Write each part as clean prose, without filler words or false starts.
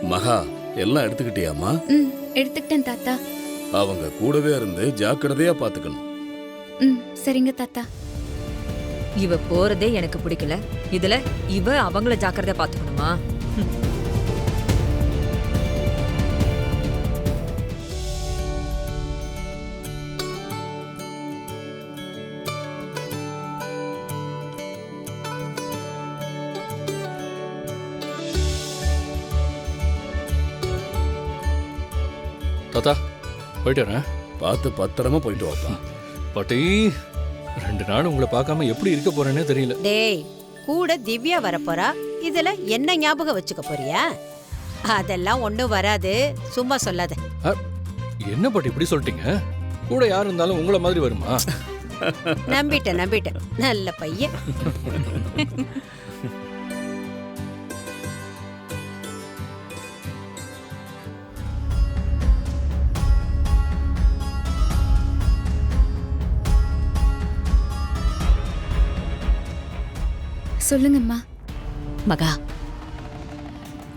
மகா எல்லாம் எடுத்துக்கிட்டியாமா? எடுத்துக்கிட்டேன் தாத்தா. அவங்க கூடவே இருந்து ஜாக்கிரதையா பாத்துக்கணும். சரிங்க தாத்தா. இவ போறதே எனக்கு பிடிக்கல, இதுல இவ அவங்கள ஜாக்கிரதையா பாத்துக்கணுமா? தாத்தா போயிட்டு வரேன். பார்த்து பத்திரமா போயிட்டு வாப்பா. பாட்டி 2 நாள் உங்களை பார்க்காம எப்படி இருக்க போறேன்னே தெரியல. டேய், கூட திவ்யா வரப்போறா, இதுல என்ன ஞாபகம் வச்சுக்க போறியா? அதெல்லாம் ஒண்ணும் வராது, சும்மா சொல்லாத. என்ன பாட்டி இப்படி சொல்லிட்டீங்க? கூட யார் இருந்தாலும் உங்களை மாதிரி வருமா? நம்பிட்டேன், நல்ல பையன். சொல்லுங்கம்மா. மகா,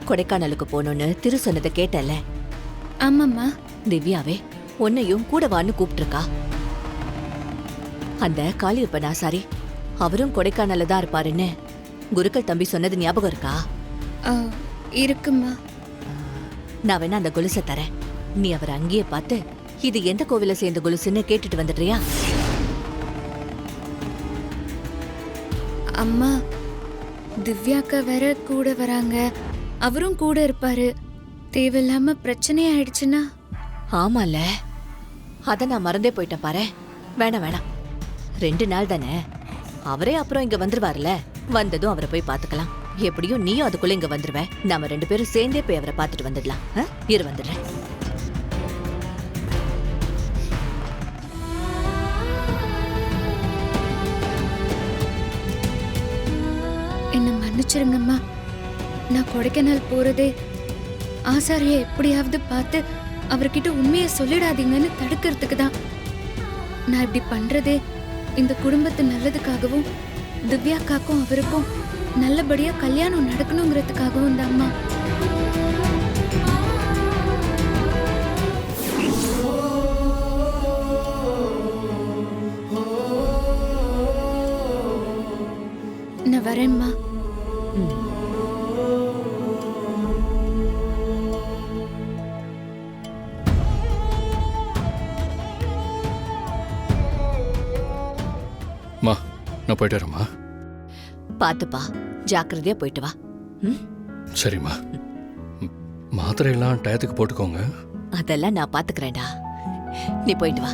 கொடைக்கானலுக்கு போகணும்னு திரு சொன்னதை கேட்டல? ஆமாம்மா. திவ்யாவே உன்னையும் கூட வான்னு கூப்பிட்டுருக்கா. அந்த காளியப்பன் ஆசாரி அவரும் கொடைக்கானல்ல தான் இருப்பாருன்னு குருக்கள் தம்பி சொன்னது ஞாபகம் இருக்கா? இருக்குமா. நான் வேணா அந்த கொலுசை தரேன், நீ அவர் அங்கேயே பார்த்து இது எந்த கோவில சேர்ந்த கொலுசுன்னு கேட்டுட்டு வந்துடுறியா? அம்மா, திவ்யாக்கா வேற கூட வராங்க, அவரும் கூட இருப்பாரு. தேவையில்லாம பிரச்சனை ஆயிடுச்சுன்னா? ஆமால, அத நான் மறந்தே போயிட்டேன் பாரு. வேணாம் 2 நாள் தானே, அவரே அப்புறம் இங்க வந்துருவாருல, வந்ததும் அவரை போய் பாத்துக்கலாம். எப்படியும் நீயும் அதுக்குள்ள இங்க வந்துருவ, நாம 2 பேரும் சேர்ந்தே போய் அவரை பாத்துட்டு வந்துடலாம். இரு வந்துடுறேன். என்ன மன்னிச்சிருங்கம்மா. நான் கொடைக்கானல் போறதே ஆசாரிய எப்படியாவது பார்த்து அவர்கிட்ட உண்மையை சொல்லிடாதீங்கன்னு தடுக்கிறதுக்கு தான். நான் இப்படி பண்றதே இந்த குடும்பத்து நல்லதுக்காகவும் திவ்யாக்காக்கும் அவருக்கும் நல்லபடியா கல்யாணம் நடக்கணுங்கிறதுக்காகவும் தான் அம்மா. நான் வரேன்மா. நான் போயிட்டு வரேம்மா. பாத்துப்பா, ஜாக்கிரதையா போயிட்டு வா. சரிம்மா. மாத்திரையெல்லாம் டயத்துக்கு போட்டுக்கோங்க. அதெல்லாம் நான் பாத்துக்கிறேன்டா, நீ போயிட்டு வா.